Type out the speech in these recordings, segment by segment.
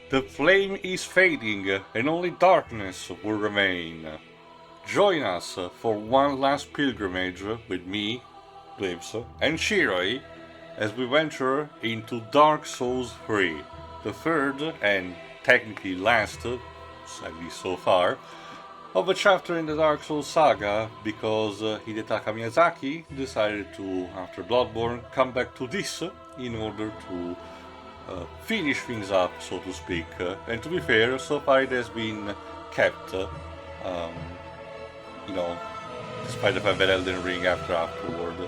The flame is fading, and only darkness will remain. Join us for one last pilgrimage with me, Blips, and Shiroi as we venture into Dark Souls 3, the third and technically last, at least so far, of a chapter in the Dark Souls saga, because Hidetaka Miyazaki decided to, after Bloodborne, come back to this in order to finish things up, so to speak. And to be fair, so far it has been kept, you know, despite the fact that Elden Ring afterward.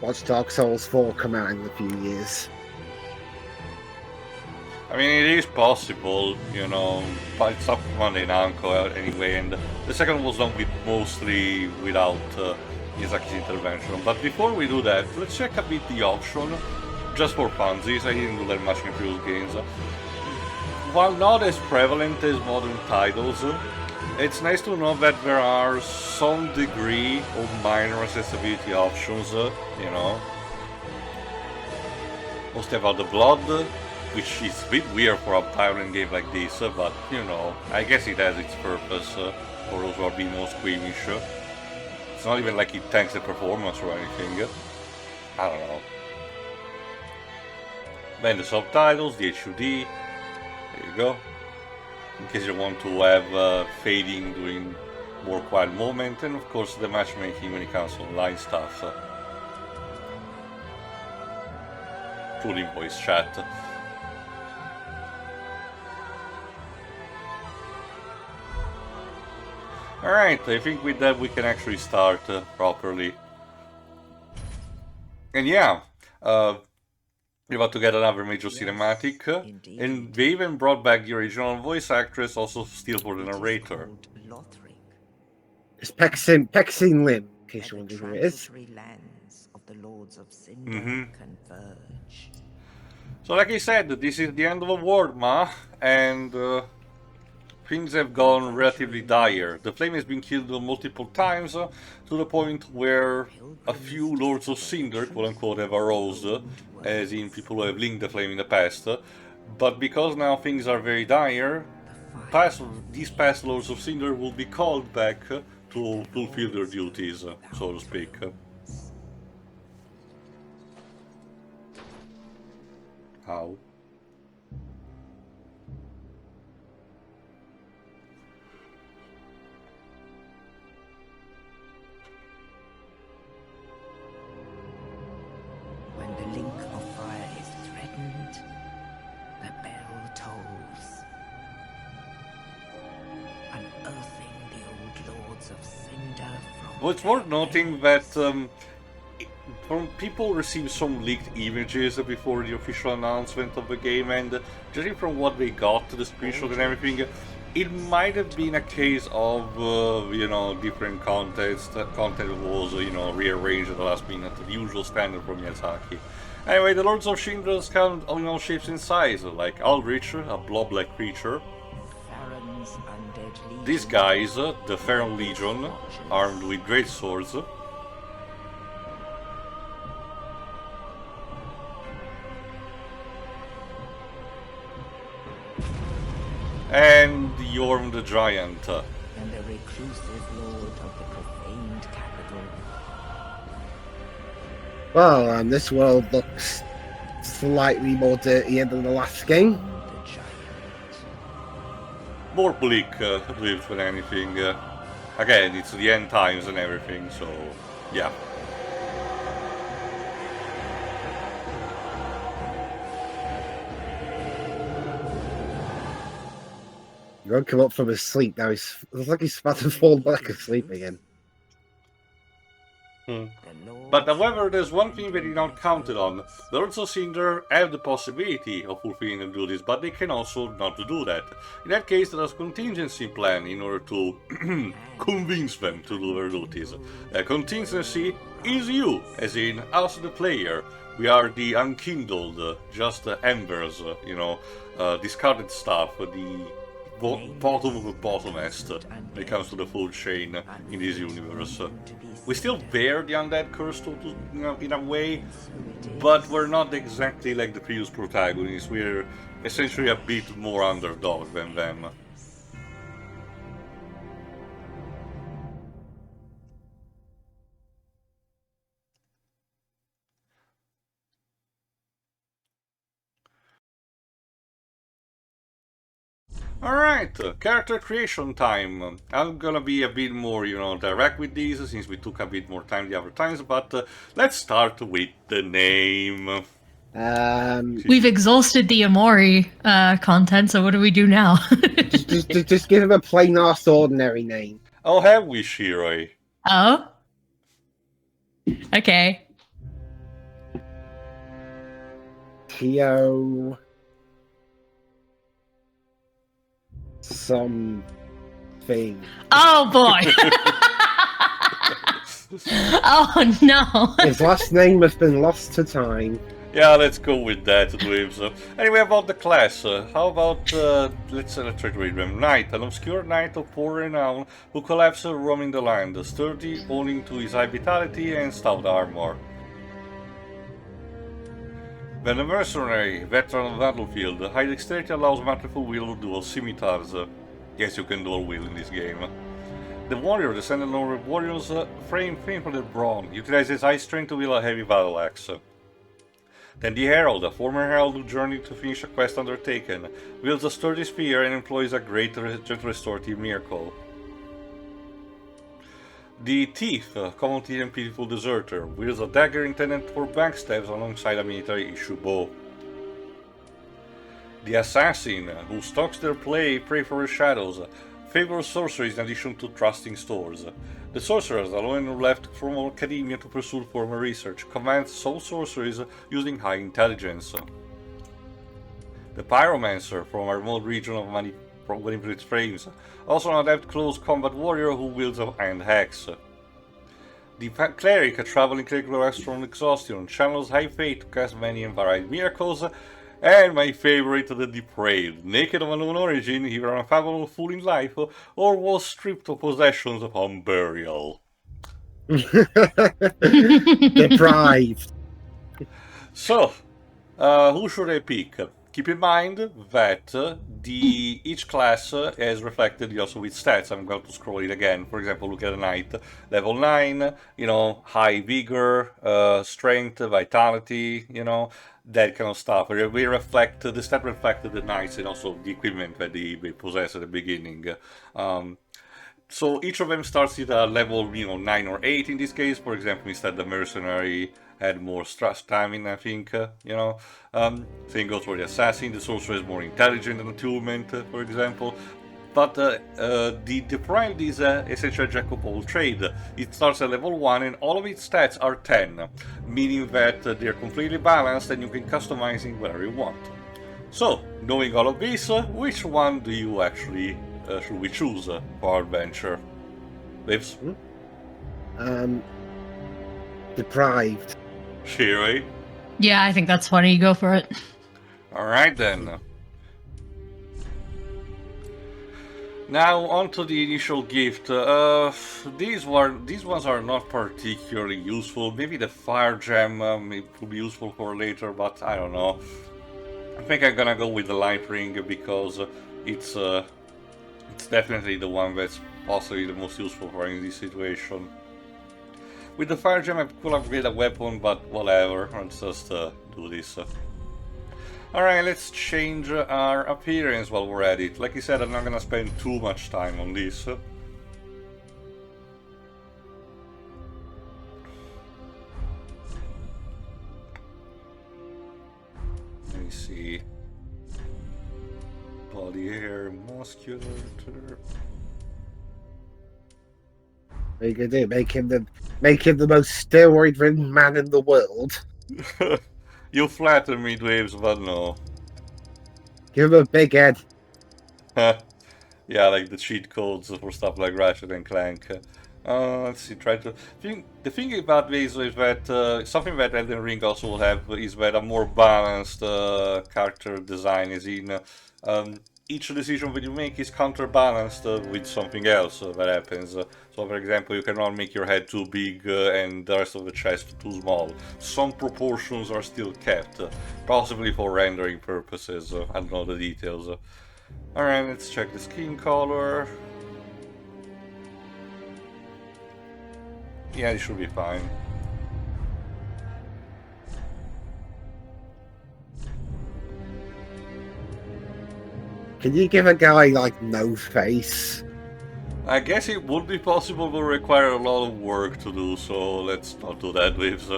Watch Dark Souls 4 come out in a few years. I mean, it is possible, you know, but it's not Monday Namco anyway, and the second was done with mostly without Miyazaki's intervention. But before we do that, let's check a bit the option, just for funsies. I didn't do that much in previous games. While not as prevalent as modern titles, it's nice to know that there are some degree of minor accessibility options, you know. Mostly about the blood, which is a bit weird for a violent game like this, but, you know, I guess it has its purpose for those who are being more squeamish. It's not even like it tanks the performance or anything. I don't know. Then the subtitles, the HUD, there you go. In case you want to have fading during more quiet moment, and of course the matchmaking when it comes to online stuff. Including voice chat. Alright, I think with that we can actually start properly. And yeah, we're about to get another major cinematic, and they even brought back the original voice actress, also still for the narrator. It's Pexin Lim, in case you wonder who it is. Lands of the Lords of Cinder converge. So like I said, this is the end of a war, Ma, and things have gone relatively dire. The flame has been killed multiple times, to the point where a few Lords of Cinder, quote-unquote, have arose, as in people who have linked the flame in the past. But because now things are very dire, these past Lords of Cinder will be called back to fulfill their duties, so to speak. How? When the link of fire is threatened, the bell tolls, unearthing the old Lords of Cinder from. Well, it's worth noting that people received some leaked images before the official announcement of the game, and judging from what they got, the screenshot and everything, it might have been a case of, different content was, rearranged at the last minute, the usual standard for Miyazaki. Anyway, the Lords of Cinder come in all shapes and sizes, like Aldrich, a blob-like creature. These guys, the Feral Legion, armed with great swords. And Yorm the Giant. And the reclusive lord of the profaned capital. Well, this world looks slightly more dirtier than the last game. The giant. More bleak, than anything. Again, it's the end times and everything, so yeah. He woke him up from his sleep. Now it looks like he's about to fall back asleep again. But however, there's one thing they did not count on. The Lords of Cinder have the possibility of fulfilling their duties, but they can also not do that. In that case, there's a contingency plan in order to convince them to do their duties. A contingency is you, as in us the player. We are the unkindled, just embers, discarded stuff, the bottom of the bottomest when it comes to the food chain in this universe. We still bear the undead curse in a way, but we're not exactly like the previous protagonists. We're essentially a bit more underdog than them. Alright, character creation time. I'm gonna be a bit more, direct with these, since we took a bit more time the other times, but let's start with the name. We've exhausted the Amori content, so what do we do now? just give him a plain ass ordinary name. Oh, have we, Shiroi? Oh? Okay. Tio... something. Oh boy! Oh no! His last name has been lost to time. Yeah, let's go with that, Dweebs. Anyway, about the class, how about, let's try to read them. Knight, an obscure knight of poor renown who collapsed roaming the land, sturdy, owing to his high vitality and stout armor. Then a mercenary, veteran of the battlefield, high dexterity allows masterful wield to dual scimitars. Yes, you can dual wield in this game. The warrior, descendant of warriors, famed for their brawn, utilizes high strength to wield a heavy battle axe. Then the herald, a former herald who journeyed to finish a quest undertaken, wields a sturdy spear and employs a great gentle restorative miracle. The Thief, common thief and pitiful deserter, wields a dagger intended for backstabs alongside a military issue bow. The Assassin, who stalks their prey for the shadows, favors sorceries in addition to trusting stores. The Sorcerers, alone and left from academia to pursue former research, commands soul sorceries using high intelligence. The Pyromancer, from a remote region of manipulated frames, also an adept close combat warrior who wields a hand axe. The Cleric, a traveling clerical from exhaustion, channels high faith to cast many and varied miracles. And my favorite, the Depraved, naked of unknown origin, either unfathomable fool in life, or was stripped of possessions upon burial. Deprived. So, who should I pick? Keep in mind that each class is reflected also with stats. I'm going to scroll it again. For example, look at a knight, level 9, high vigor, strength, vitality, that kind of stuff. We reflect, the stat reflected the knights and also the equipment that they possess at the beginning. So each of them starts at a level, 9 or 8 in this case. For example, instead the mercenary had more stamina, I think, Same goes for the assassin. The sorcerer is more intelligent and attunement, for example. But the Deprived is essentially a jack of all trade. It starts at level 1 and all of its stats are 10, meaning that they're completely balanced and you can customize it wherever you want. So, knowing all of this, which one do you actually should we choose for our adventure? Lives? Deprived. Shiri? Yeah, I think that's funny. You go for it. Alright then. Now on to the initial gift. These ones are not particularly useful. Maybe the fire gem will be useful for later, but I don't know. I think I'm gonna go with the light ring because it's definitely the one that's possibly the most useful for in this situation. With the fire gem I could upgrade a weapon, but whatever, let's just do this. Alright, let's change our appearance while we're at it. Like I said, I'm not gonna spend too much time on this. Let me see. Body hair, muscular. What are you gonna do? Make him the most steroid-ridden man in the world? You flatter me, Dwaves, but no. Give him a big head. Yeah, like the cheat codes for stuff like Ratchet and Clank. Let's see, the thing about this is that something that Elden Ring also will have is that a more balanced character design is in each decision that you make is counterbalanced with something else that happens. So for example, you cannot make your head too big and the rest of the chest too small. Some proportions are still kept, possibly for rendering purposes. I don't know the details. Alright, let's check the skin color. Yeah, it should be fine. Can you give a guy like no face? I guess it would be possible, but require a lot of work to do, so let's not do that with.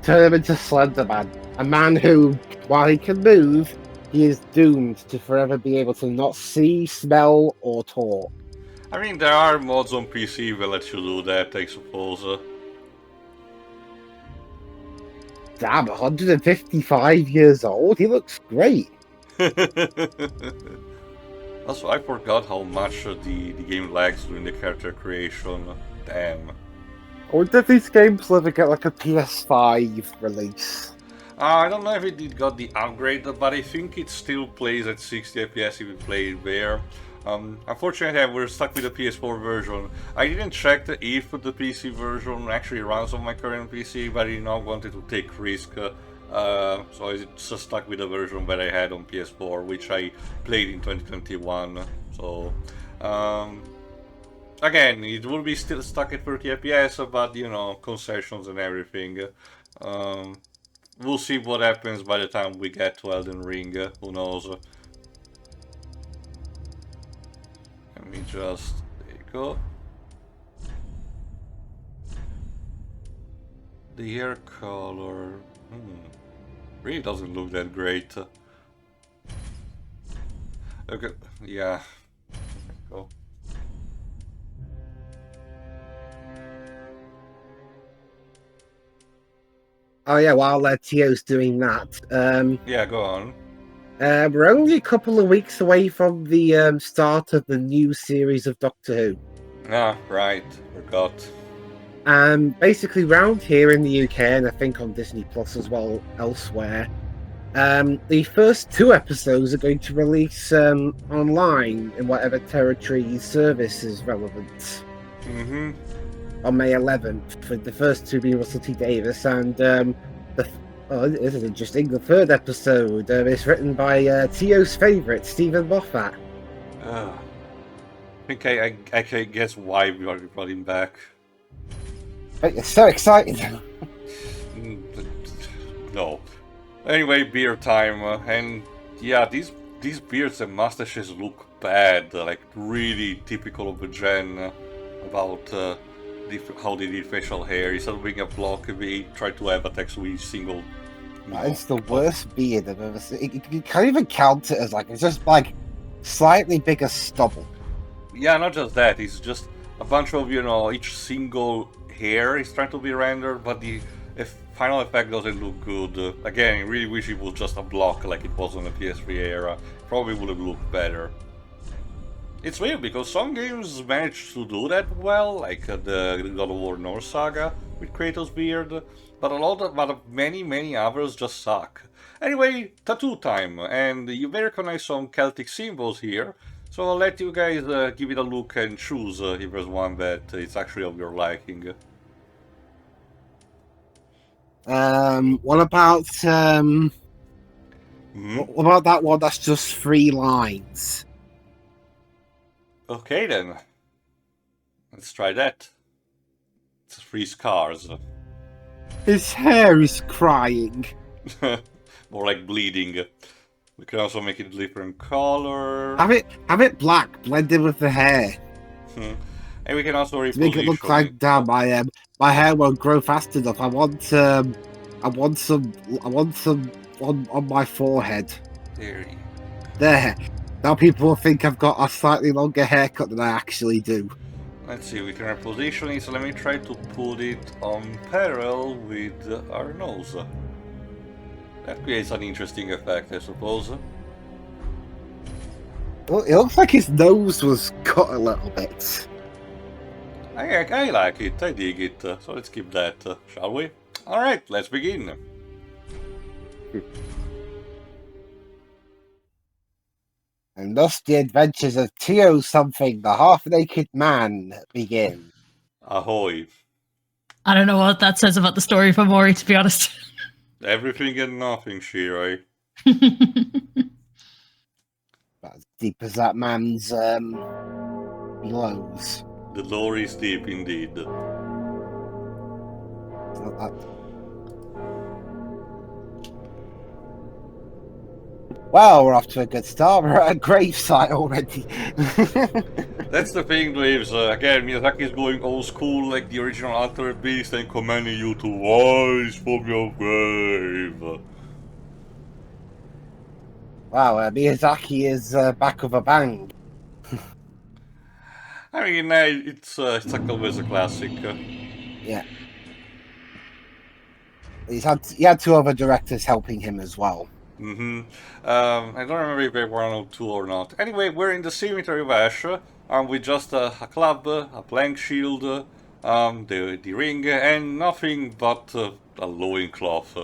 Turn him into Slender Man, a man who, while he can move, he is doomed to forever be able to not see, smell, or talk. I mean, there are mods on PC that let you do that, I suppose. Damn, 155 years old? He looks great. Also, I forgot how much the game lags during the character creation. Damn. I wonder if these games ever get like a PS5 release. I don't know if it got the upgrade, but I think it still plays at 60 FPS if you play it there. Unfortunately, we're stuck with the PS4 version. I didn't check if the PC version actually runs on my current PC, but I did not want to take risk. So I just stuck with the version that I had on PS4, which I played in 2021. So, again, it will be still stuck at 30 FPS, but concessions and everything. We'll see what happens by the time we get to Elden Ring. Who knows? Let me just there you go. The hair color... really doesn't look that great. Okay, yeah. Go. Oh yeah, while Tio's doing that, Yeah, go on. we're only a couple of weeks away from the start of the new series of Doctor Who. Ah, right. Forgot. Basically, round here in the UK, and I think on Disney Plus as well elsewhere, the first 2 episodes are going to release online in whatever territory service is relevant. Mm-hmm. On May 11th, for the first 2 being Russell T Davies, and this is interesting. The 3rd episode is written by Tio's favourite, Stephen Moffat. I think I can guess why we already brought him back. But you're so excited. No. Anyway, beer time, and yeah, these beards and mustaches look bad, like really typical of a gen about how they did facial hair. Instead of being a block, we try to have attacks with single. It's the worst beard I've ever seen. You can't even count it as it's just like slightly bigger stubble. Yeah, not just that, it's just a bunch of, each single hair is trying to be rendered, but the final effect doesn't look good. Again, I really wish it was just a block like it was on the PS3 era. Probably would have looked better. It's weird because some games manage to do that well, like the God of War North Saga with Kratos' beard, but many others just suck. Anyway, tattoo time, and you may recognize some Celtic symbols here, so I'll let you guys give it a look and choose if there's one that is actually of your liking. What about what about that one that's just 3 lines? Okay then, let's try that. It's 3 scars. His hair is crying. More like bleeding. We can also make it a different color. Have it black, blended with the hair. And we can also reposition Make it look like damn, my hair won't grow fast enough. I want some on my forehead. There. Now people will think I've got a slightly longer haircut than I actually do. Let's see, we can reposition it, so let me try to put it on parallel with our nose. That creates an interesting effect, I suppose. Well, it looks like his nose was cut a little bit. I like it, I dig it, so let's keep that, shall we? Alright, let's begin. And thus the adventures of Tio something, the half-naked man, begin. Ahoy. I don't know what that says about the story of Amori, to be honest. Everything and nothing, Shirai. About as deep as that man's blows. The lore is deep indeed. It's not that. Well, we're off to a good start. We're at a gravesite already. That's the thing, Waves. Again, Miyazaki is going old school like the original Altered Beast and commanding you to rise from your grave. Wow, Miyazaki is back with a bang. I mean, it's like always a classic. Yeah. He had 2 other directors helping him as well. I don't remember if they were on 2 or not. Anyway, we're in the cemetery of Ash, with just a club, a plank shield, the ring, and nothing but a loincloth.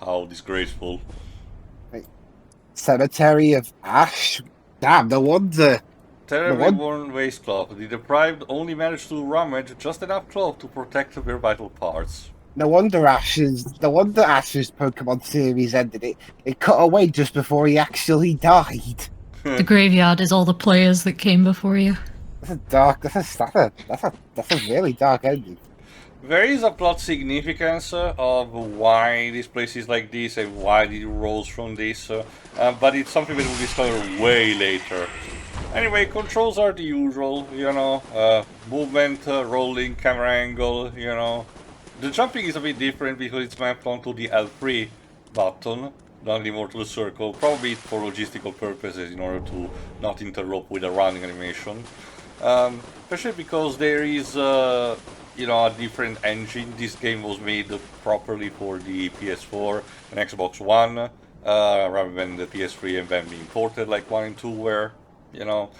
How disgraceful. Cemetery of Ash? Damn, no wonder. Terribly worn waistcloth. The deprived only managed to rummage just enough cloth to protect their vital parts. No wonder Ash's Pokemon series ended. It cut away just before he actually died. The graveyard is all the players that came before you. That's a really dark ending. There is a plot significance of why this place is like this and why it rose from this, but it's something that we'll discover way later. Anyway, controls are the usual, movement, rolling, camera angle, The jumping is a bit different because it's mapped onto the L3 button, not anymore to the circle, probably for logistical purposes in order to not interrupt with a running animation. Especially because there is, you know, a different engine. This game was made properly for the PS4 and Xbox One, rather than the PS3 and then being ported like 1 and 2 were, you know.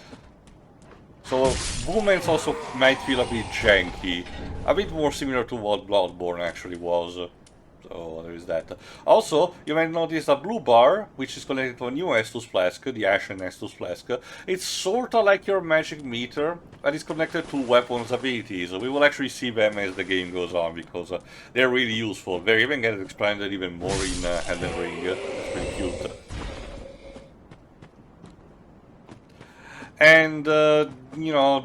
So movements also might feel a bit janky, a bit more similar to what Bloodborne actually was. So there is that. Also, you might notice a blue bar, which is connected to a new Estus flask, the Ashen Estus flask. It's sorta like your magic meter, but it's connected to weapons abilities. We will actually see them as the game goes on, because they're really useful. They even get expanded even more in Elden Ring. That's pretty cute. And, you know,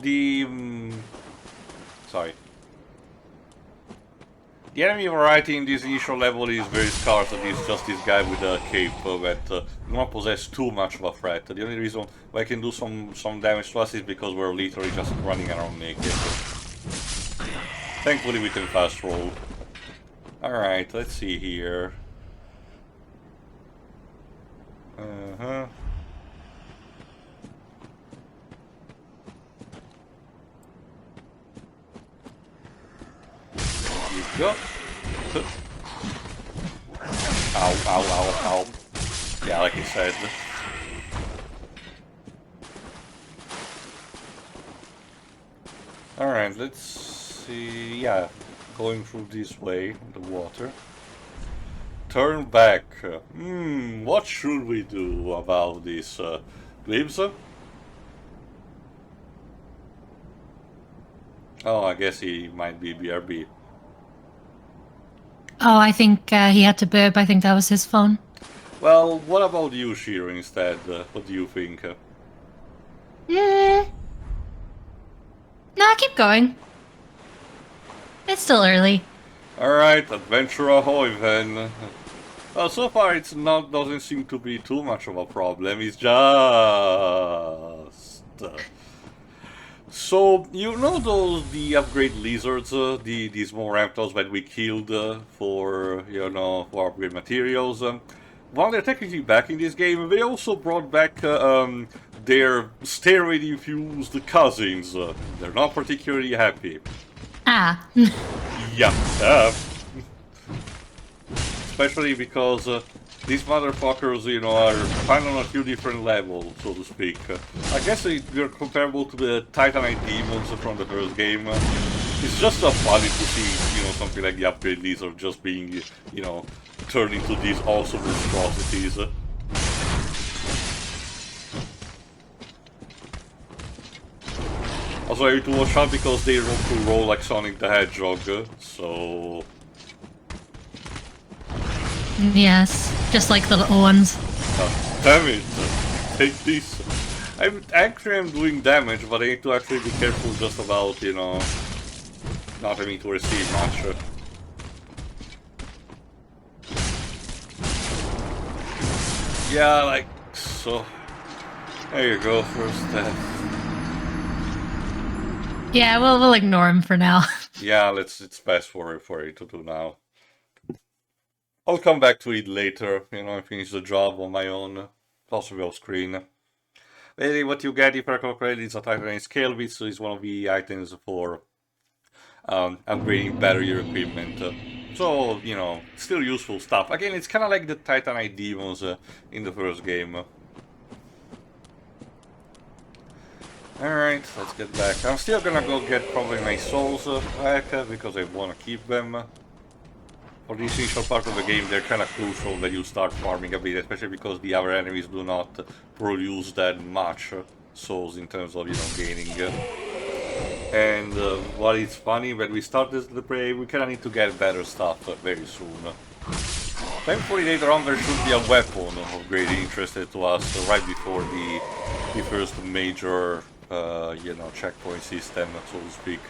sorry. The enemy variety in this initial level is very scarce. It is just this guy with a cape that do not possess too much of a threat. The only reason why I can do some damage to us is because we're literally just running around naked. Thankfully we can fast roll. Alright, let's see here. Go. Ow, ow, ow, ow. Yeah, like I said. Alright, let's see. Yeah, going through this way, the water. Turn back. What should we do about this, Glimpse? Oh, I guess he might be BRB. Oh, I think he had to burp. I think that was his phone. Well, what about you, Shiro, instead? What do you think? No, keep going. It's still early. Alright, adventure ahoy then. Well, so far doesn't seem to be too much of a problem. It's just... So, you know the upgrade lizards, these more raptors that we killed for, you know, for upgrade materials? While they're technically back in this game, they also brought back their steroid-infused cousins. They're not particularly happy. Ah. Yeah. Especially because these motherfuckers, you know, are kind of on a few different levels, so to speak. I guess they're comparable to the Titanite demons from the first game. It's just so funny to see, you know, something like the upgrade lizard just being, you know, turned into these awesome monstrosities. Also, I have to watch out because they roll like Sonic the Hedgehog, so... Yes, just like the little ones. Damn it! Take this! I'm doing damage, but I need to actually be careful just about, you know, not having to receive much. Yeah, like so. There you go, first death. Yeah, we'll ignore him for now. Yeah, it's best for it to do now. I'll come back to it later, you know, and finish the job on my own, possibly off screen. Basically, what you get, if I recall correctly, is a Titanite scale, which is one of the items for upgrading better your equipment. So, you know, still useful stuff. Again, it's kind of like the Titanite demons in the first game. Alright, let's get back. I'm still gonna go get probably my souls back, because I want to keep them. For this initial part of the game, they're kind of crucial that you start farming a bit, especially because the other enemies do not produce that much souls in terms of, you know, gaining. And what is funny, when we start the play, we kind of need to get better stuff very soon. Thankfully, later on there should be a weapon of great interest to us right before the first major, you know, checkpoint system, so to speak.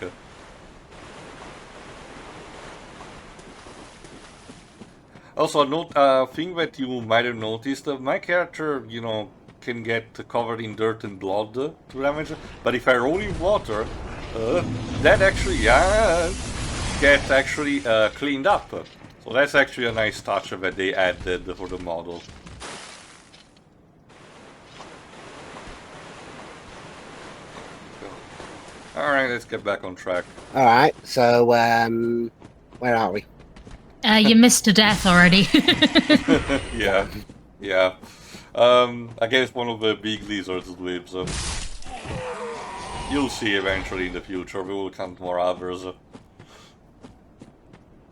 Also, a thing that you might have noticed, my character, you know, can get covered in dirt and blood to damage, but if I roll in water, that actually, yeah, get actually cleaned up. So that's actually a nice touch that they added for the model. Alright, let's get back on track. Alright, so, where are we? You missed a death already. Yeah, yeah. Against one of the big lizards lives. You'll see eventually in the future, we will count more others.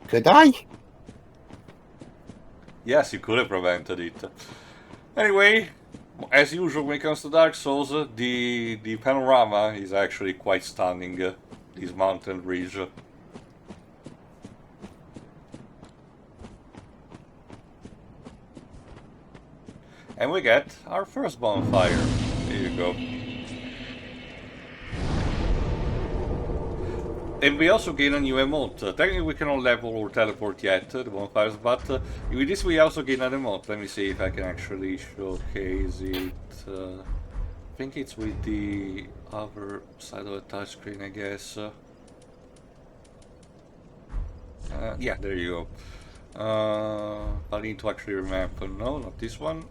Could I? Yes, you could have prevented it. Anyway, as usual when it comes to Dark Souls, the panorama is actually quite stunning, this mountain ridge. And we get our first bonfire. There you go. And we also gain a new emote. Technically we cannot level or teleport yet, the bonfires, but with this we also gain an emote. Let me see if I can actually showcase it. I think it's with the other side of the touchscreen, I guess. Yeah, there you go. I need to actually remember. No, not this one.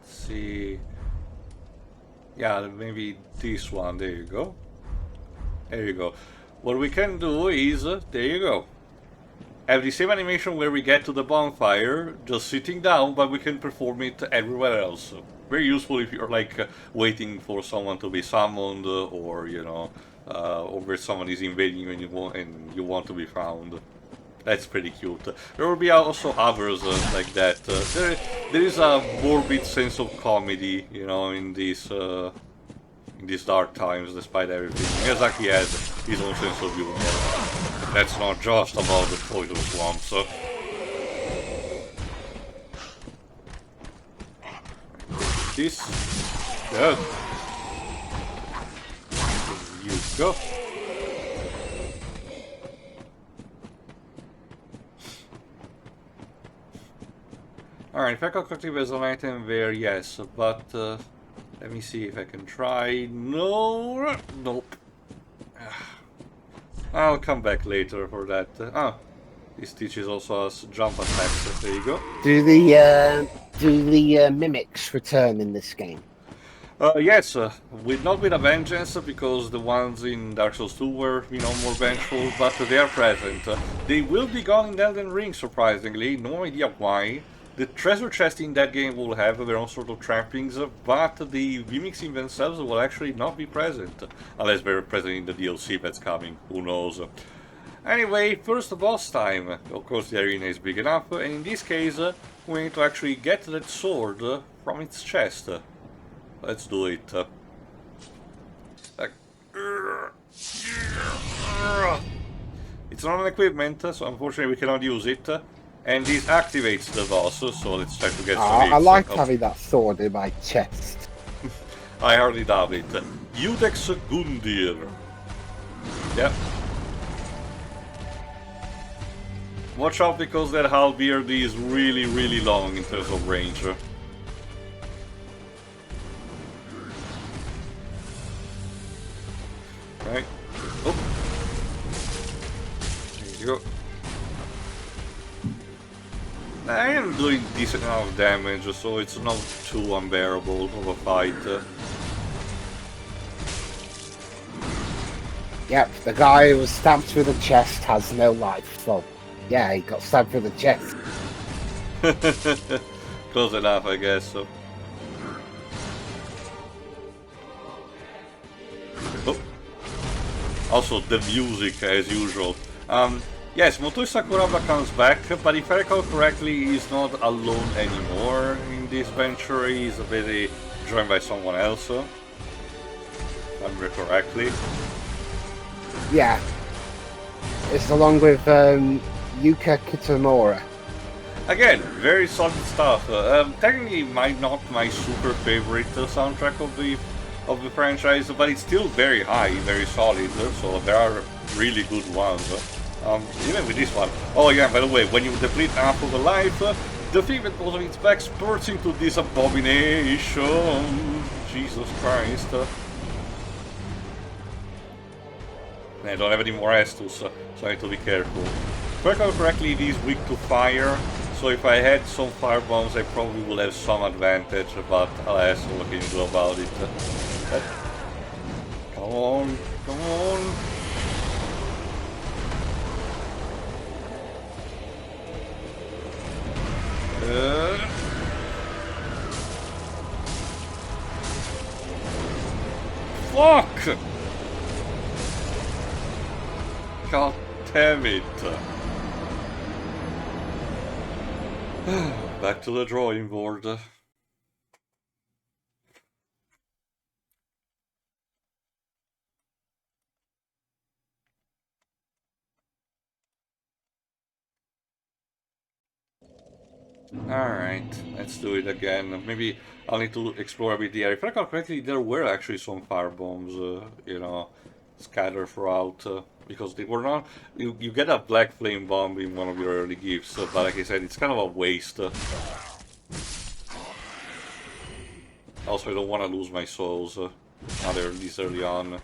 Let's see. Yeah, maybe this one. There you go. There you go. What we can do is, there you go. Have the same animation where we get to the bonfire, just sitting down, but we can perform it everywhere else. Very useful if you're like waiting for someone to be summoned, or you know, or where someone is invading you and you want to be found. That's pretty cute. There will be also others like that. There is a morbid sense of comedy, you know, in these dark times, despite everything. Miyazaki has his own sense of humor. That's not just about the poison swamps. This. Good. You go. Alright, faculty has an item there, yes, but let me see if I can try. No, nope. I'll come back later for that. This teaches also us jump attacks. There you go. Do the mimics return in this game? Yes, not with a vengeance, because the ones in Dark Souls 2 were, you know, more vengeful, but they are present. They will be gone in Elden Ring, surprisingly. No idea why. The treasure chest in that game will have their own sort of trappings, but the mimics in themselves will actually not be present, unless they're present in the DLC that's coming, who knows. Anyway, first boss time. Of course the arena is big enough, and in this case we need to actually get that sword from its chest. Let's do it. It's not an equipment, so unfortunately we cannot use it. And this activates the boss, so let's try to get some hits. I like having that sword in my chest. I hardly doubt it. Udex Gundir. Yep. Watch out, because that halberd is really, really long in terms of range. Right. Oh. There you go. I am doing decent amount of damage, so it's not too unbearable of a fight. Yep, the guy who was stabbed through the chest has no life, so yeah, he got stabbed through the chest. Close enough, I guess. So. Oh. Also, the music, as usual. Yes, Motoi Sakuraba comes back, but if I recall correctly, he's not alone anymore in this venture. He's basically joined by someone else, if I remember correctly. Yeah. It's along with Yuka Kitamura. Again, very solid stuff. Technically, not my super favorite soundtrack of the franchise, but it's still very high, very solid. So there are really good ones. Even with this one. Oh yeah, by the way, when you deplete half of the life, the thing that goes on its back spurts into this abomination. Jesus Christ. And I don't have any more Estus, so I need to be careful. If I recall correctly, it is weak to fire, so if I had some fire bombs, I probably would have some advantage, but alas, what can you do about it? Come on, come on! Fuck! God damn it! Back to the drawing board. Alright, let's do it again. Maybe I'll need to explore a bit the area. If I recall correctly, there were actually some fire bombs, you know, scattered throughout. Because they were not... You get a black flame bomb in one of your early gifts, but like I said, it's kind of a waste. Also, I don't want to lose my souls this early on.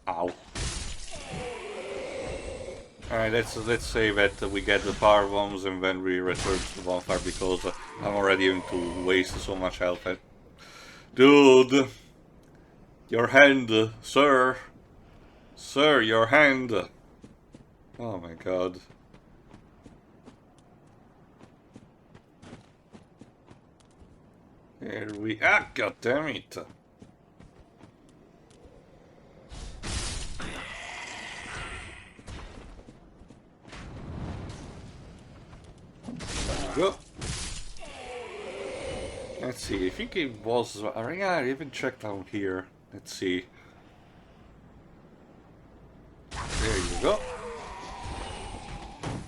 Ow. Alright, let's say that we get the fire bombs and then we return to the bonfire because I'm already going to waste so much health. Dude! Your hand, sir! Sir, your hand! Oh my god. Here we... Ah, god damn it! Go. Let's see, I think it was... yeah, I even checked down here. Let's see. There you go.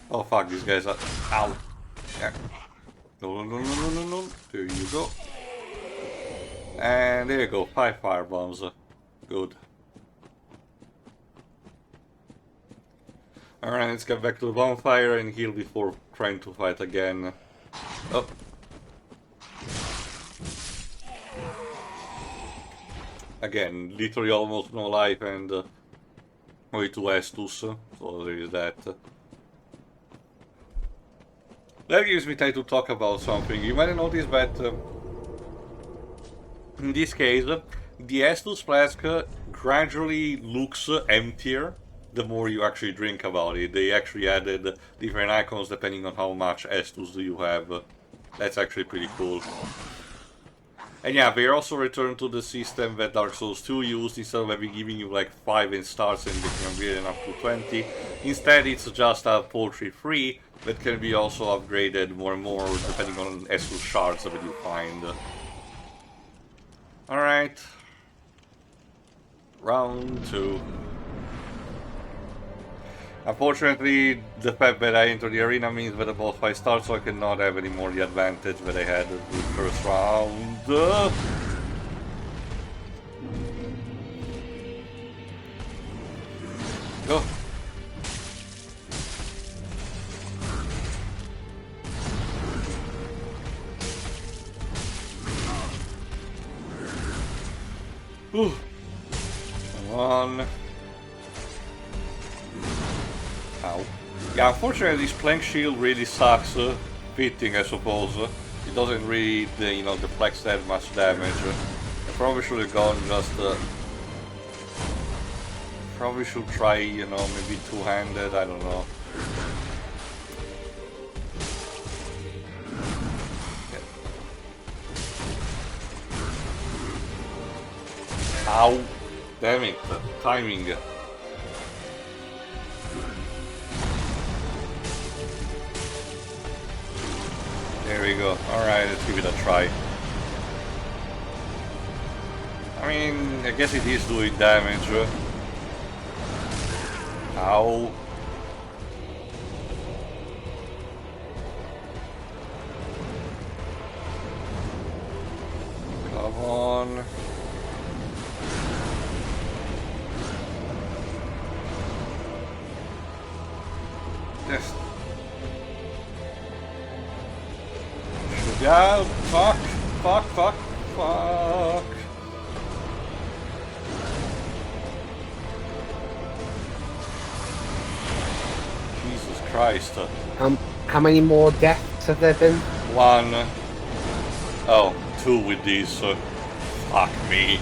Oh fuck, these guys are... Ow! Yeah. No, no, no, no, no, no, no. There you go. And there you go, 5 fire bombs. Good. Alright, let's get back to the bonfire and heal before trying to fight again. Oh. Again, literally almost no life and way too Estus, so there is that. That gives me time to talk about something. You might have noticed that in this case, the Estus flask gradually looks emptier the more you actually drink about it. They actually added different icons depending on how much Estus do you have. That's actually pretty cool. And yeah, they also returned to the system that Dark Souls 2 used. Instead of maybe giving you like 5 in starts and you can upgrade up to 20. Instead, it's just a poultry free that can be also upgraded more and more depending on Estus shards that you find. Alright. Round 2. Unfortunately, the fact that I enter the arena means that the boss fight starts, so I cannot have any more the advantage that I had in the first round. Go! Whew. Come on. Ow. Yeah, unfortunately this plank shield really sucks. Fitting, I suppose. It doesn't really, you know, deflect that much damage. I probably should have gone just... probably should try, you know, maybe two-handed, I don't know. Ow! Damn it, timing. There we go. Alright, let's give it a try. I mean, I guess it is doing damage. Ow. Come on. Yes. Yeah, fuck. Fuck. Jesus Christ. How many more deaths have there been? 1. Oh, 2 with these. Fuck me.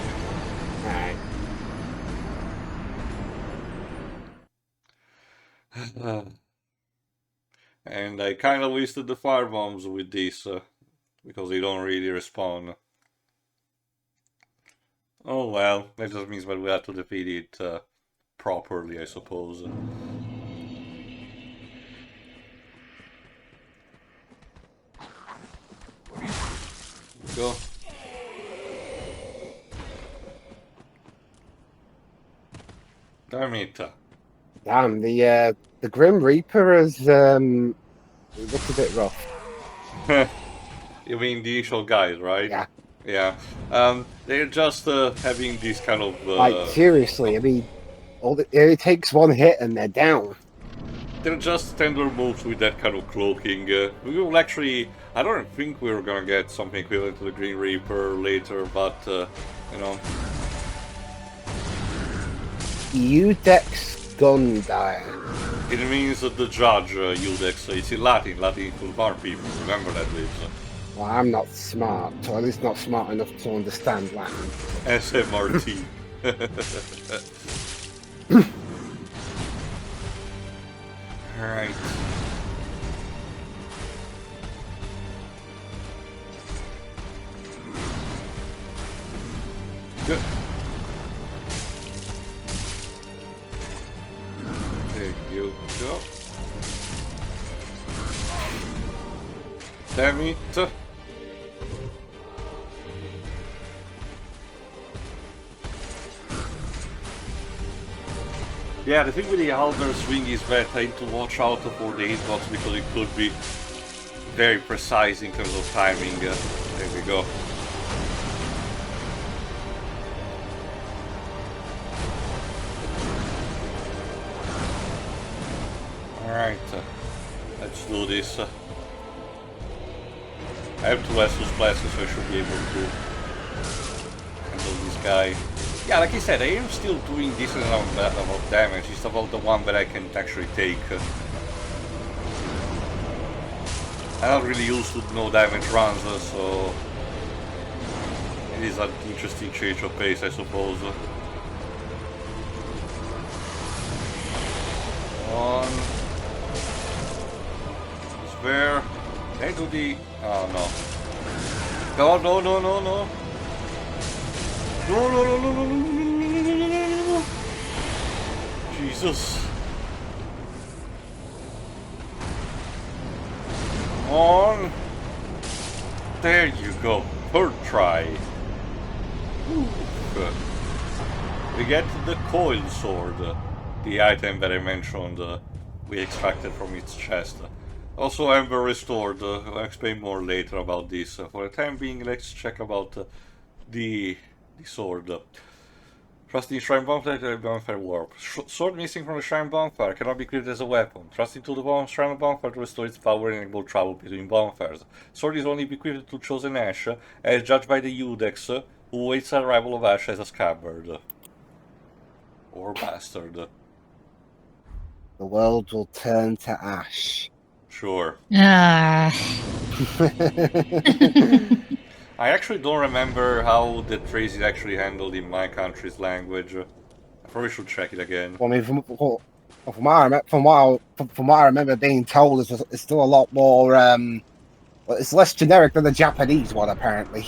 Alright. And I kinda wasted the fire bombs with these, because they don't really respawn. Oh well, that just means that we have to defeat it properly, I suppose. Go. Damn it. Damn, the Grim Reaper has looked a bit rough. You mean the initial guys, right? Yeah. Yeah. They're just having this kind of... Like, seriously, I mean, it takes one hit and they're down. They're just standard moves with that kind of cloaking. We will actually... I don't think we're gonna get something equivalent to the Green Reaper later, but, you know... Udex Gundire. It means the judge, Udex. It's in Latin. Latin to farm people. Remember that, Liz. Well, I'm not smart, or at least not smart enough to understand Latin. SMRT. Alright. Good. There you go. Damn it. Yeah, the thing with the Elder Swing is that I need to watch out for the hitbox because it could be very precise in terms of timing. There we go. Alright, let's do this. I have 2 Estus Blasters, so I should be able to handle this guy. Yeah, like I said, I am still doing decent amount of damage. It's about the one that I can actually take. I'm not really used to no damage runs, so it is an interesting change of pace, I suppose. One. Spare. Can I do the... Oh, no. No, no, no, no, no. No, no, no, no, no, no, no, no, no. Jesus. On. There you go. 3rd try. Good. We get the coil sword, the item that I mentioned we extracted from its chest. Also Ember restored. I'll explain more later about this. For the time being, let's check about the sword. Trusting Shrine Bonfire, Bonfire Warp. Sword missing from the Shrine Bonfire cannot be equipped as a weapon. Trusting to the Shrine Bonfire to restore its power and enable travel between bonfires. Sword is only equipped to Chosen Ash, as judged by the Udex, who waits the arrival of Ash as a scabbard. Or bastard. The world will turn to ash. Sure. Ah. I actually don't remember how the phrase is actually handled in my country's language. I probably should check it again. Well, I mean, from what I remember being told, it's still a lot more. Well, it's less generic than the Japanese one, apparently.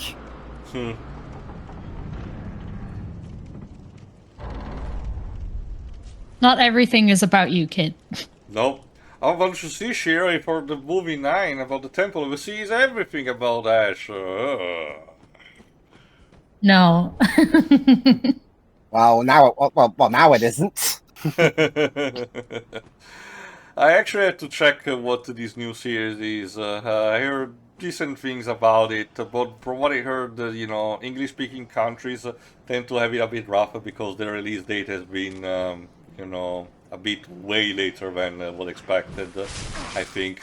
Not everything is about you, kid. Nope. I want to see Shiri for the movie 9 about the Temple of the Sea is everything about Ash. No. Well, now it isn't. I actually had to check what this new series is. I heard decent things about it, but from what I heard, you know, English-speaking countries tend to have it a bit rougher because their release date has been, you know, a bit way later than what expected, I think.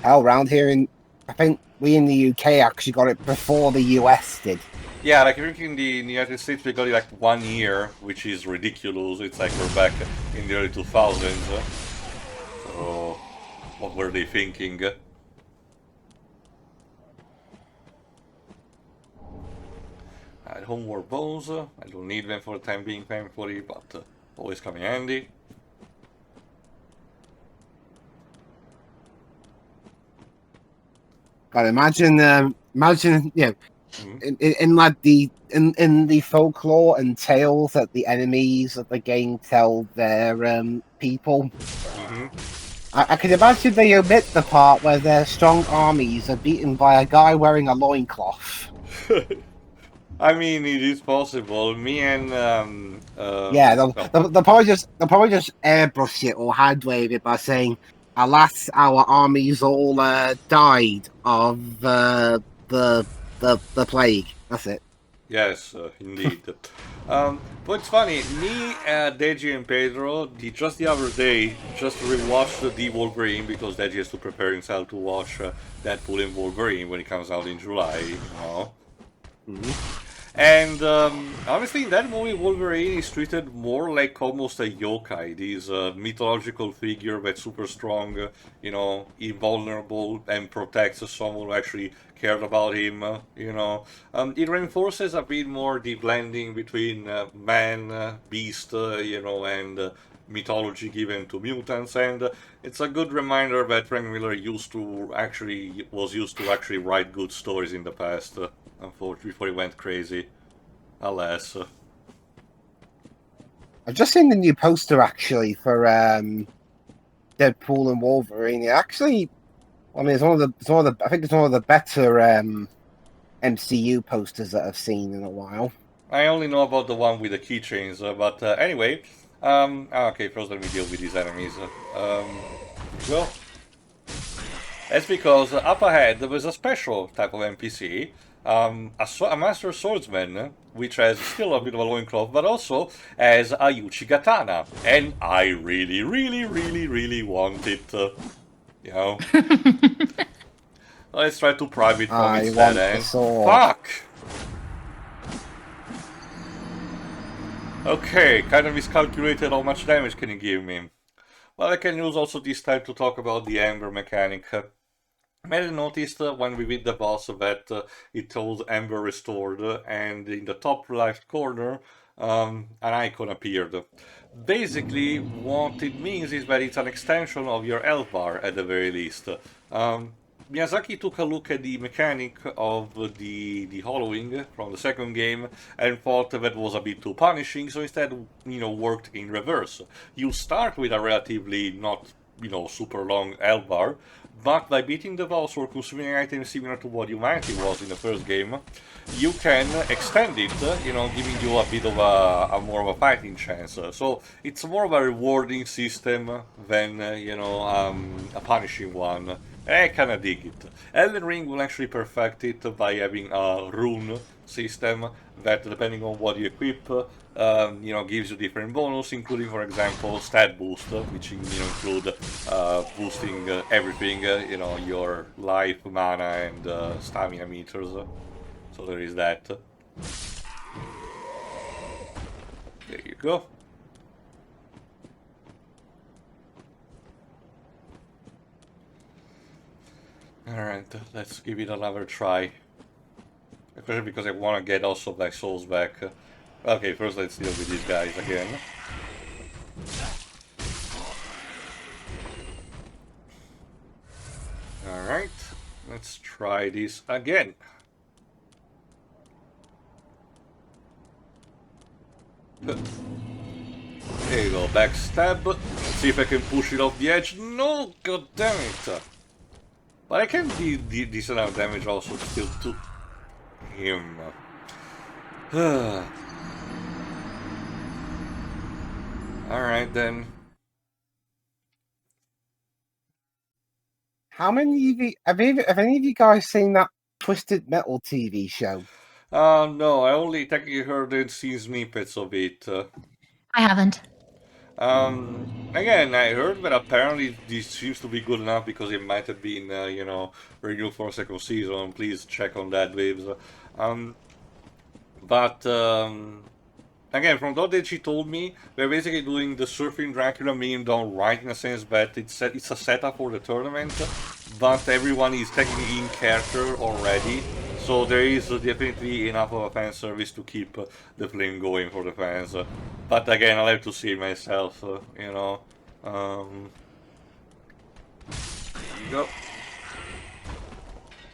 Hell, round here in I think we in the UK actually got it before the US did. Yeah, like I think in the United States we got it like 1 year, which is ridiculous. It's like we're back in the early 2000s. So, what were they thinking? Homeward bones. I don't need them for the time being, thankfully, but always come in handy. But imagine, in like in the folklore and tales that the enemies of the game tell their people. I can imagine they omit the part where their strong armies are beaten by a guy wearing a loincloth. I mean, it is possible. Me and yeah, they'll probably just airbrush it or hand wave it by saying, "Alas, our armies all died of the plague." That's it. Yes, indeed. But it's funny, me, Deji, and Pedro, just the other day, just rewatched the Wolverine because Deji has to prepare himself to watch Deadpool and Wolverine when it comes out in July, you know. And honestly, in that movie, Wolverine is treated more like almost a yokai. This mythological figure that's super strong, you know, invulnerable, and protects someone who actually cared about him, you know. It reinforces a bit more the blending between man, beast, you know, and mythology given to mutants, and it's a good reminder that Frank Miller was used to actually write good stories in the past. Unfortunately, before he went crazy. Alas. I've just seen the new poster actually for Deadpool and Wolverine. It actually, I mean, I think it's one of the better MCU posters that I've seen in a while. I only know about the one with the keychains, but anyway. Okay, first let me deal with these enemies. Well, that's because up ahead there was a special type of NPC. A master swordsman, which has still a bit of a loincloth, but also has a Yuchi katana. And I really, really, really, really want it. You know? Let's try to prime it from its dead end. Fuck! Okay, kind of miscalculated how much damage can it give me. Well, I can use also this time to talk about the Ember mechanic. I may have noticed when we beat the boss that it told Ember restored, and in the top left corner an icon appeared. Basically, what it means is that it's an extension of your health bar at the very least. Miyazaki took a look at the mechanic of the hollowing from the second game and thought that was a bit too punishing, so instead, you know, worked in reverse. You start with a relatively not, you know, super long health bar, but by beating the boss or consuming items similar to what Humanity was in the first game, you can extend it, you know, giving you a bit of a more of a fighting chance. So it's more of a rewarding system than, you know, a punishing one. I kinda dig it. Elden Ring will actually perfect it by having a rune system that, depending on what you equip, you know, gives you different bonus, including, for example, stat boost, which, you know, include boosting everything, you know, your life, mana, and stamina meters. So there is that. There you go. Alright, let's give it another try. Especially because I want to get also my souls back. Okay, first let's deal with these guys again. Alright, let's try this again. There you go, backstab. Let's see if I can push it off the edge. No, god damn it! But I can do decent amount of damage also still to him. Alright then. How many of you have any of you guys seen that Twisted Metal TV show? No, I only technically heard and seen snippets of it. I haven't. Again, I heard that apparently this seems to be good enough because it might have been, renewed for a second season. Please check on that, waves. Um, but again, from what that she told me, they're basically doing the Surfing Dracula meme done right in a sense that it's a setup for the tournament, but everyone is technically in character already. So there is definitely enough of a fan service to keep the flame going for the fans. But again, I'll have to see it myself, There you go.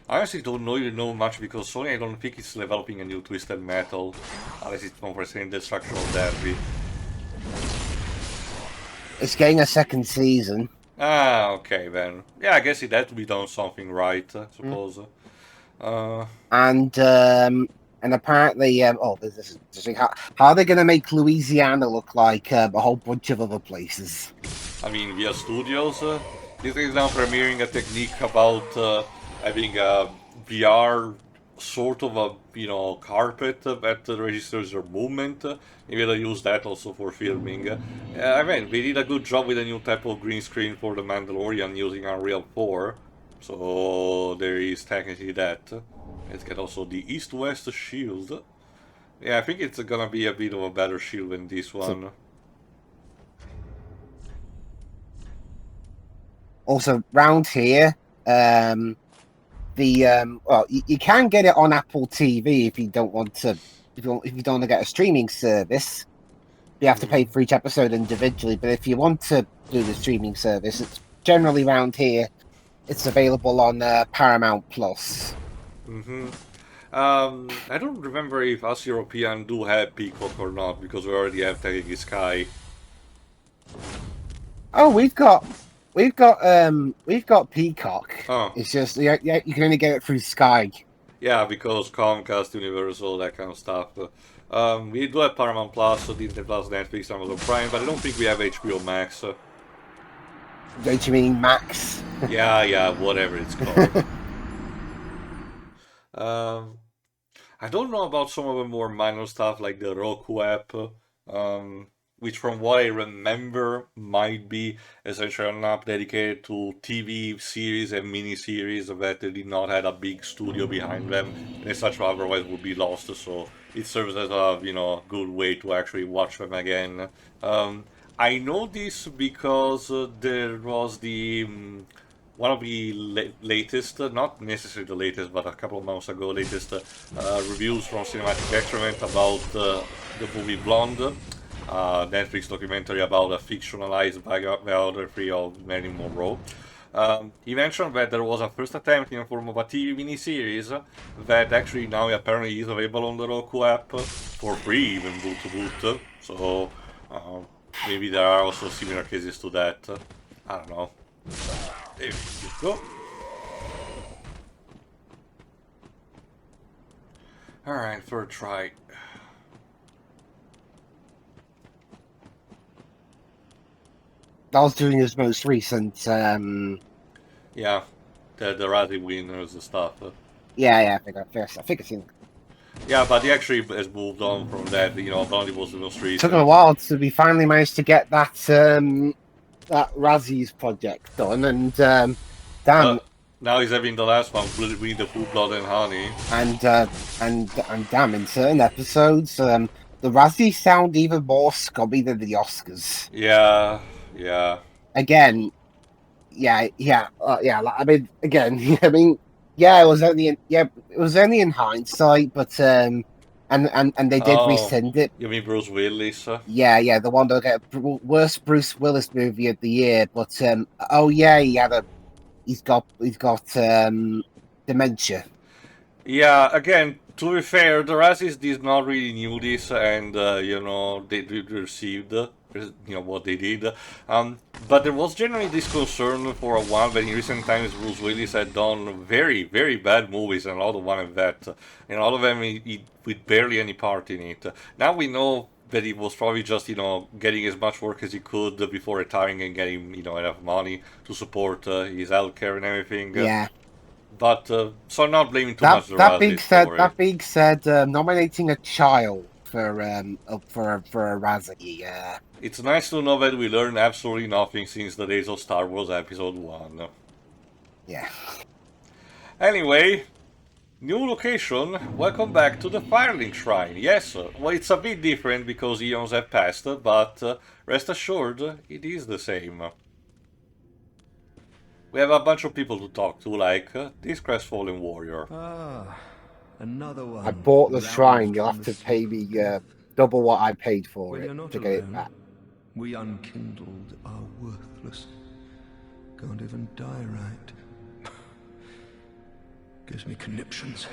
I honestly don't know much because Sony I don't think it's developing a new Twisted Metal, unless it's known for saying Destructional Derby. It's getting a second season. Ah, okay then. Yeah, I guess it had to be done something right, I suppose. And apparently, this is interesting. How are they going to make Louisiana look like a whole bunch of other places? I mean, via studios. This is now premiering a technique about having a VR sort of a carpet that registers your movement. Maybe they'll use that also for filming. I mean, they did a good job with a new type of green screen for The Mandalorian using Unreal 4. So there is technically that. Let's get also the East-West shield. Yeah, I think it's gonna be a bit of a better shield than this one. Also, round here, you can get it on Apple TV if you don't want to. If you don't want to get a streaming service, you have to pay for each episode individually. But if you want to do the streaming service, it's generally round here. It's available on Paramount Plus. I don't remember if us European do have Peacock or not because we already have technically Sky. Oh, we've got Peacock. Oh. It's just you can only get it through Sky. Yeah, because Comcast, Universal, that kind of stuff. We do have Paramount Plus, Disney Plus, Netflix, Amazon Prime, but I don't think we have HBO Max. Don't you mean Max? Yeah, whatever it's called. I don't know about some of the more minor stuff like the Roku app, which from what I remember might be essentially an app dedicated to TV series and mini-series that did not have a big studio behind them, and as such otherwise would be lost, so it serves as a, good way to actually watch them again. I know this because there was the... one of the latest, not necessarily the latest, but a couple of months ago, latest reviews from Cinematic Excrement about the movie Blonde, Netflix documentary about a fictionalized biography of Marilyn Monroe. He mentioned that there was a first attempt in the form of a TV miniseries that actually now apparently is available on the Roku app for free, even boot to boot. So maybe there are also similar cases to that. I don't know. There you go. Alright, third try. That was doing his most recent. Yeah, the Razzie winners and stuff. Yeah, I think I've seen. Yeah, but he actually has moved on from that. Blondie was the most recent. It took him a while to we finally managed to get that Razzie's project done, and damn. Now he's having the last one, Bleed the Food, Blood and Honey. And damn, in certain episodes, the Razzies sound even more scummy than the Oscars. Yeah. Again, yeah. I mean, again, it was only in hindsight, but and they did rescind it. You mean Bruce Willis? Yeah, the one that got worst Bruce Willis movie of the year. But he's got dementia. Yeah, again, to be fair, the Razzies did not really knew this, and they received what they did. But there was generally this concern for a while that in recent times Bruce Willis had done very, very bad movies, and a lot of one of that, and all of them with barely any part in it. Now we know that he was probably just getting as much work as he could before retiring and getting enough money to support his healthcare and everything. Yeah. But so I'm not blaming too much the Razzies for it. That being said, nominating a child for a Razzie. Yeah. It's nice to know that we learned absolutely nothing since the days of Star Wars Episode 1. Yeah. Anyway, new location. Welcome back to the Firelink Shrine. Yes, well, it's a bit different because eons have passed, but rest assured, it is the same. We have a bunch of people to talk to, like this crestfallen warrior. Ah, another one. I bought the roused shrine. You'll from have the to pay sleep. me double what I paid for Well, it you're not to get it alone. back. We unkindled are worthless. Can't even die right. Gives me conniptions.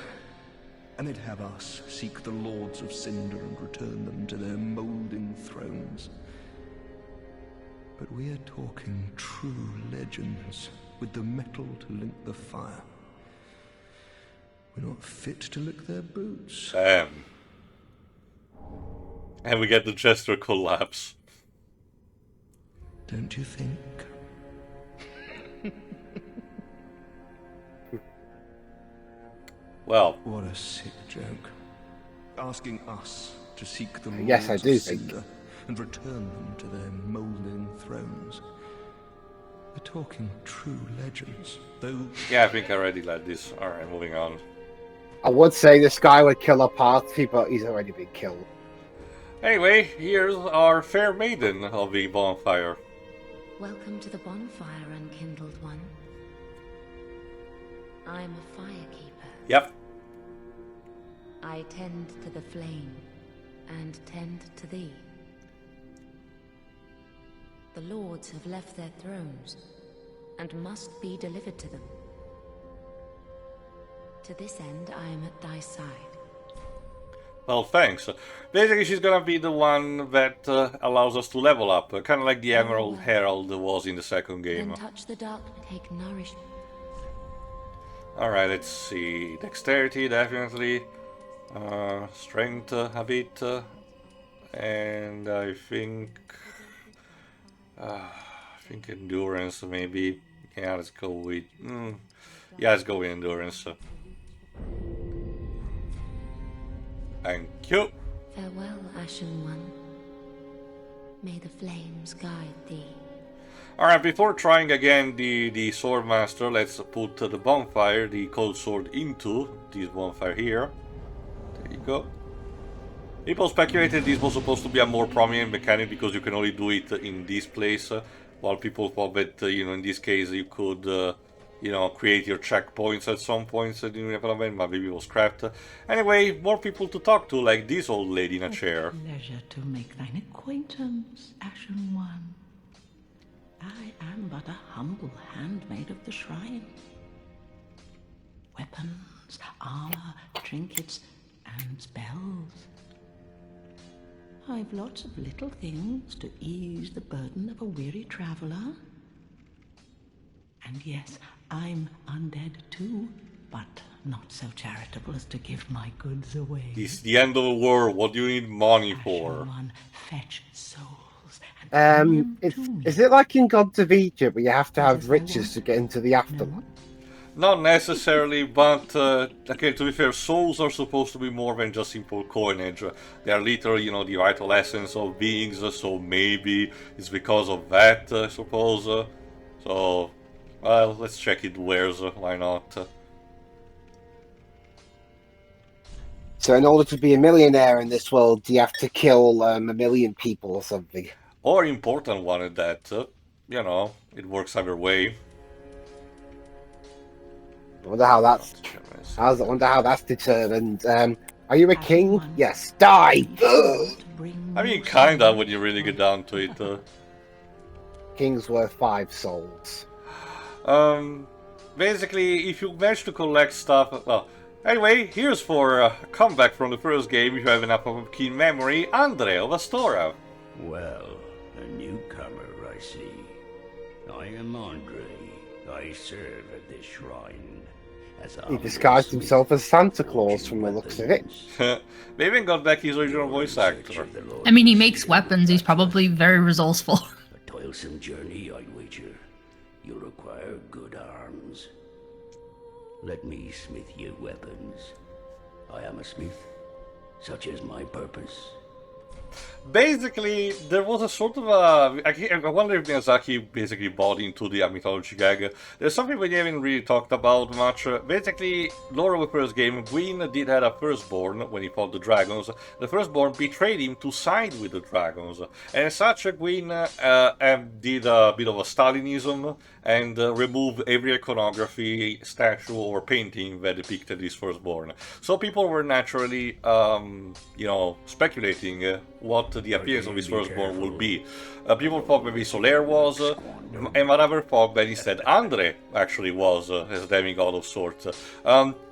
And they'd have us seek the Lords of Cinder and return them to their moulding thrones. But we are talking true legends, with the metal to link the fire. We're not fit to lick their boots. Damn. And we get the Jester collapse. Don't you think? Well, What a sick joke. Asking us to seek the Yes, I Lords do of think. Cinder and return them to their moulding thrones. We're talking true legends, though. yeah, I think I already led this. Alright, moving on. I would say this guy would kill a party, but he's already been killed. Anyway, here's our fair maiden of the bonfire. Welcome to the bonfire, unkindled one. I'm a firekeeper. Yep. I tend to the flame, and tend to thee. The lords have left their thrones, and must be delivered to them. To this end, I am at thy side. Well, thanks. Basically, she's gonna be the one that allows us to level up, kind of like the Emerald Herald was in the second game. Then touch the dark, take nourishment. Alright, let's see. Dexterity, definitely. Strength, a bit. And I think endurance, maybe. Yeah, let's go with... yeah, let's go with endurance. Thank you. Farewell, Ashen One. May the flames guide thee. Alright, before trying again the Swordmaster, let's put the bonfire, the cold sword, into this bonfire here. There you go. People speculated this was supposed to be a more prominent mechanic because you can only do it in this place, while people thought that, you know, in this case you could, you know, create your checkpoints at some points in the development, but maybe it was scrapped. Anyway, more people to talk to, like this old lady in a chair. Pleasure to make thine acquaintance, Ashen One. I am but a humble handmaid of the shrine. Weapons, armor, trinkets, and spells. I've lots of little things to ease the burden of a weary traveler. And yes, I'm undead too, but not so charitable as to give my goods away. It's the end of the world, what do you need money for? Ashen One, fetch souls and bring them It's, to me. is it like in Gods of Egypt where you have to As have I riches want. to get into the afterlife? No? Not necessarily, but okay, to be fair, souls are supposed to be more than just simple coinage. They are literally, you know, the vital essence of beings, so maybe it's because of that, I suppose. So, well, let's check it where's, why not? So in order to be a millionaire in this world, you have to kill a million people or something. Or important one at that, you know, it works either way. I wonder how that's. I wonder how that's determined. Are you a king? Yes. Die. Ugh! I mean, kinda, when you really get down to it. King's worth 5 souls. Basically, if you manage to collect stuff, well, anyway, here's for a comeback from the first game, if you have enough of a keen memory, Andre of Astora. Well, a newcomer, I see. I am Andre. I serve at this shrine. As He disguised himself as Santa Claus from the looks of it. They even got back his original voice actor. I mean, he makes weapons. He's probably very resourceful. A toilsome journey, I'd wager. You'll require good arms. Let me smith you weapons. I am a smith. such as my purpose. Basically, there was a sort of a... I wonder if Miyazaki basically bought into the mythology gag. There's something we haven't really talked about much. Basically, lore of the first game, Gwyn did have a firstborn when he fought the dragons. The firstborn betrayed him to side with the dragons. And as such, Gwyn did a bit of a Stalinism and removed every iconography, statue, or painting that depicted his firstborn. So people were naturally, you know, speculating what the appearance of his firstborn will be. People thought maybe Solaire was, and other thought that instead Andre actually was, as a demigod of sorts.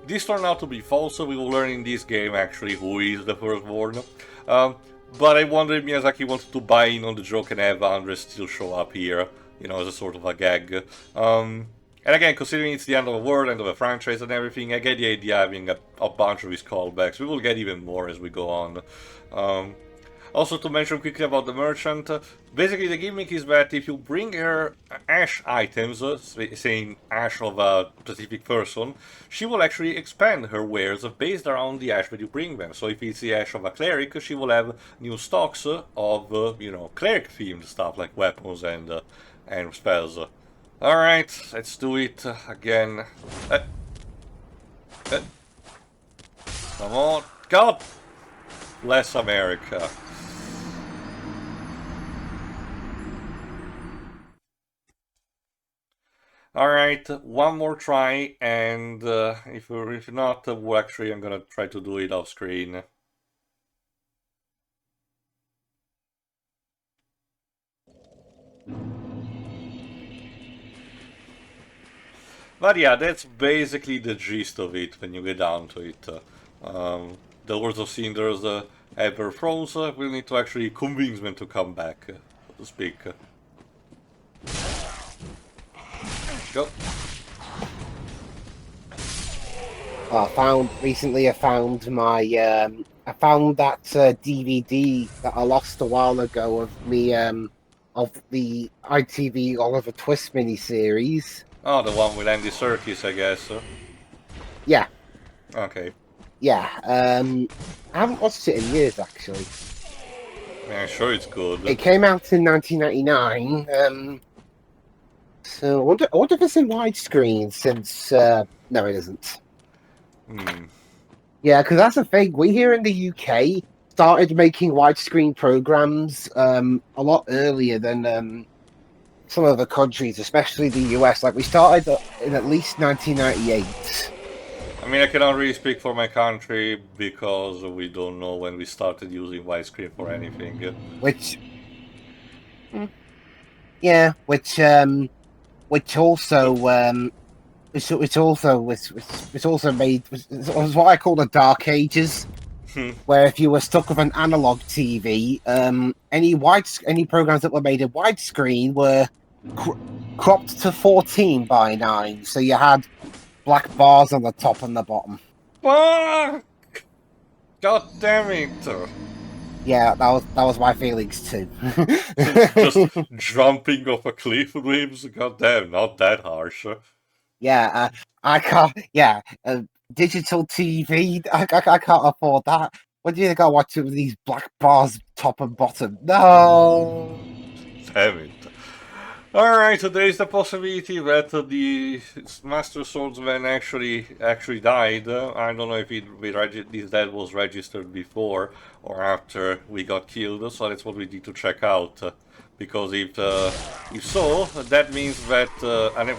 This turned out to be false, we will learn in this game actually who is the firstborn. But I wonder if Miyazaki wanted to buy in on the joke and have Andre still show up here, you know, as a sort of a gag. And again, considering it's the end of the world, end of a franchise and everything, I get the idea having a bunch of his callbacks. We will get even more as we go on. Also, to mention quickly about the merchant, basically the gimmick is that if you bring her ash items, saying ash of a specific person, she will actually expand her wares based around the ash that you bring them. So if it's the ash of a cleric, she will have new stocks of, you know, cleric-themed stuff like weapons and spells. Alright, let's do it again. Come on, God bless America. Alright, one more try, and if not, well, actually I'm gonna try to do it off screen. But yeah, that's basically the gist of it when you get down to it. The Lords of Cinder have their thrones, we'll need to actually convince them to come back, so to speak. Go. I found my I found that DVD that I lost a while ago of me of the ITV Oliver Twist miniseries. Oh, the one with Andy Serkis, I guess. Yeah. Okay. Yeah. I haven't watched it in years actually. Yeah, sure it's good. It came out in 1999. So I wonder if it's in widescreen since no, it isn't. Yeah, because that's the thing. We here in the UK started making widescreen programs a lot earlier than some of the countries, especially the US. Like we started in at least 1998. I mean, I cannot really speak for my country because we don't know when we started using widescreen for anything. Which also it's also made it was what I call the Dark Ages, where if you were stuck with an analog TV, any programs that were made in widescreen were cropped to 14:9, so you had black bars on the top and the bottom. Fuck! God damn it! Yeah, that was my feelings too. Just jumping off a cliff waves. God damn, not that harsh. Yeah, I can't. Yeah, digital TV. I can't afford that. What do you think I watch it with these black bars top and bottom? No. Damn it. Alright, so there is the possibility that the Master Swordsman actually died. I don't know if his death was registered before or after we got killed, so that's what we need to check out. Because if so, that means that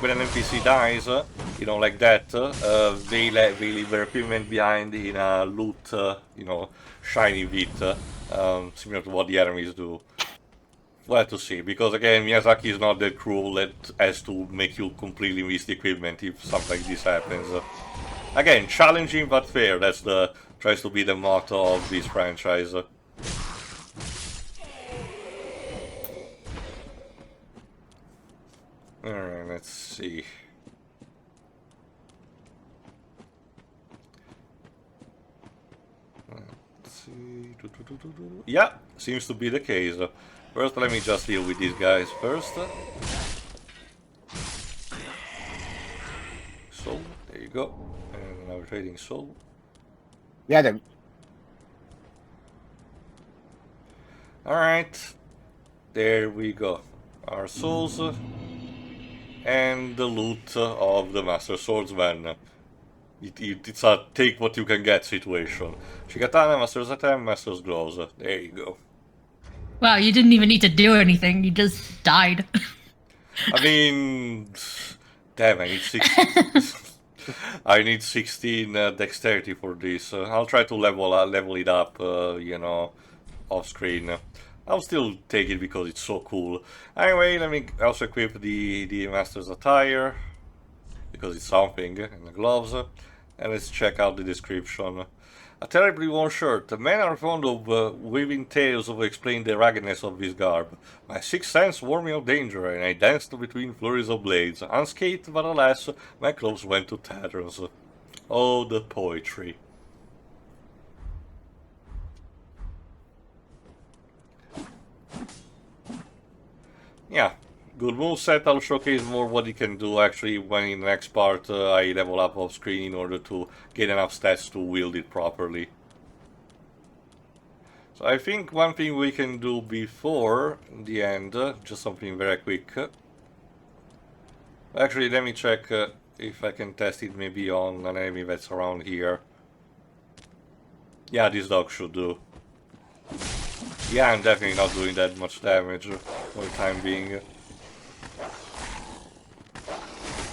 when an NPC dies, you know, like that, they leave their equipment behind in a loot, you know, shiny bit, similar to what the enemies do. We'll have to see, because again, Miyazaki is not that cruel that has to make you completely miss the equipment if something like this happens. Again, challenging but fair, tries to be the motto of this franchise. Alright, let's see. Yeah, seems to be the case. First, let me just deal with these guys first. Soul, there you go. And now we're trading soul. Yeah, then. Alright, there we go. Our souls and the loot of the Master Swordsman. It's a take what you can get situation. Shigatana, Master's Attack, Master's Gloves. There you go. Wow, you didn't even need to do anything. You just died. I mean, damn, I need 16. I need 16 dexterity for this. I'll try to level it up, you know, off screen. I'll still take it because it's so cool. Anyway, let me also equip the Master's Attire, because it's something, and the gloves. And let's check out the description. A terribly worn shirt. Men are fond of weaving tales of explain the ruggedness of this garb. My sixth sense warned me of danger, and I danced between flurries of blades. Unscathed, but alas, my clothes went to tatters. Oh, the poetry. Yeah, good moveset. I'll showcase more what he can do actually when in the next part I level up off screen in order to get enough stats to wield it properly. So I think one thing we can do before the end, just something very quick. Actually, let me check if I can test it maybe on an enemy that's around here. Yeah, this dog should do. Yeah, I'm definitely not doing that much damage for the time being.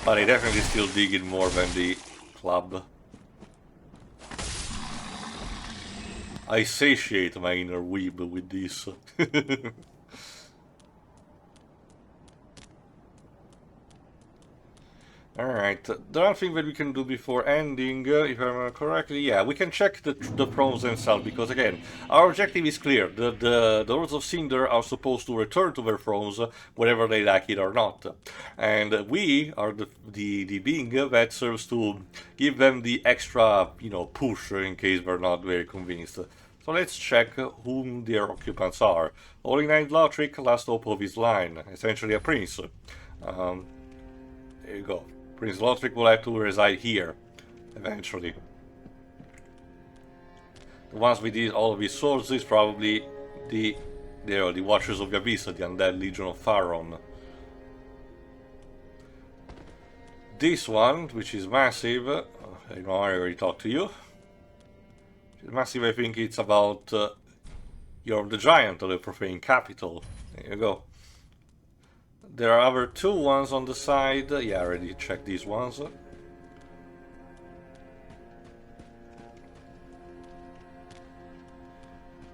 But I definitely still dig it more than the club. I satiate my inner weeb with this. Alright, the other thing that we can do before ending, if I remember correctly, yeah, we can check the thrones themselves, because again, our objective is clear. The Lords of Cinder are supposed to return to their thrones, whether they like it or not. And we are the being that serves to give them the extra, you know, push in case they're not very convinced. So let's check whom their occupants are. Holy Knight Lothric, last hope of his line, essentially a prince. There you go. Prince Lothric will have to reside here, eventually. The ones with all of his swords is probably the Watchers of the Abyss, the Undead Legion of Pharaon. This one, which is massive, I know I already talked to you. It's massive, I think it's about you're the Giant of the Profane Capital. There you go. There are other two ones on the side. Yeah, I already checked these ones.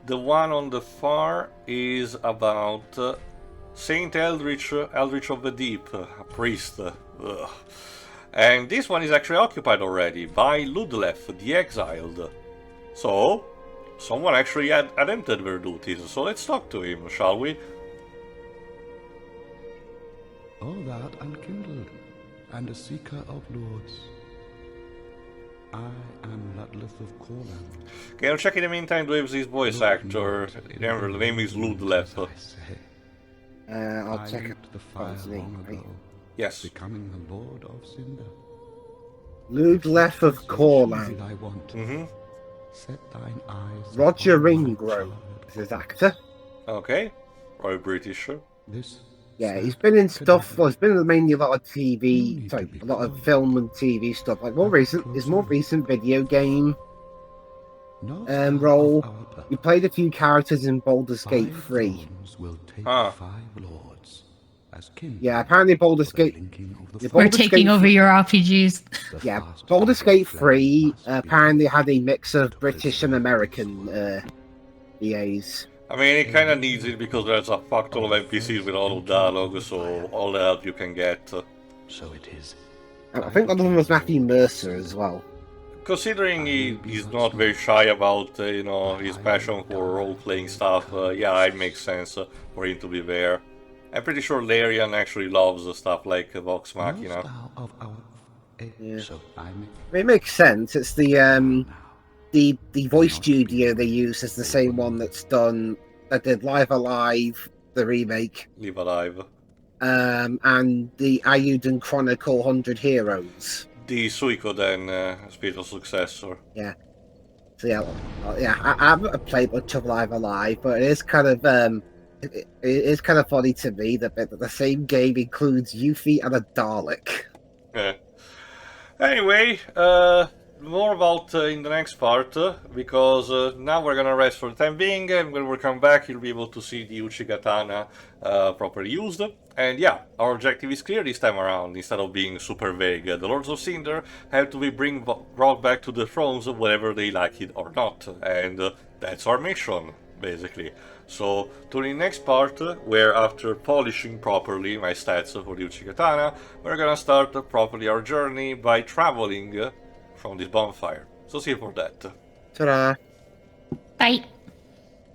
The one on the far is about Saint Eldritch of the Deep, a priest. Ugh. And this one is actually occupied already by Ludleth, the Exiled. So, someone actually had entered their duties, so let's talk to him, shall we? O thou unkindled, and a seeker of lords. I am Ludleth of Corlan. Okay, I'll check in the meantime with his voice actor. Remember, the name is Ludleth. I'll check the fire long ago, Yes. becoming the Lord of Cinder. Ludleth of Corlan. I want. Mm-hmm. Set thine eyes. Roger upon my Ringrose child. is his actor. Okay. Roy British. This Yeah, he's been in stuff. Well, he's been in mainly a lot of TV, sorry, a lot of film and TV stuff. Like his more recent video game role. He played a few characters in Baldur's Gate 3. Yeah, apparently Baldur's Gate. We're taking over your RPGs. Yeah, Baldur's Gate 3 apparently had a mix of British and American EAs. I mean, it kind of needs it because there's a fuck ton of NPCs with all of dialogue, so all the help you can get. So it is. I think one of them was Matthew Mercer as well. Considering he's not very shy about, you know, his passion for role-playing stuff, yeah, it makes sense for him to be there. I'm pretty sure Larian actually loves stuff like Vox Machina. Yeah. It makes sense. It's the voice studio they use is the same one that did Live Alive, the remake. Live Alive. And the Ayuden Chronicle 100 Heroes. The Suikoden spiritual successor. Yeah. So yeah, I haven't played much of Live Alive, but it is kind of it is kind of funny to me that the same game includes Yuffie and a Dalek. Yeah. Anyway, more about in the next part, because now we're gonna rest for the time being, and when we come back, you'll be able to see the Uchi Katana properly used. And yeah, our objective is clear this time around, instead of being super vague. The Lords of Cinder have to be brought back to the thrones whether they like it or not, and that's our mission, basically. So, to the next part, where after polishing properly my stats for the Uchi Katana, we're gonna start properly our journey by traveling from this bonfire. So see you for that. Ta-da! Bye.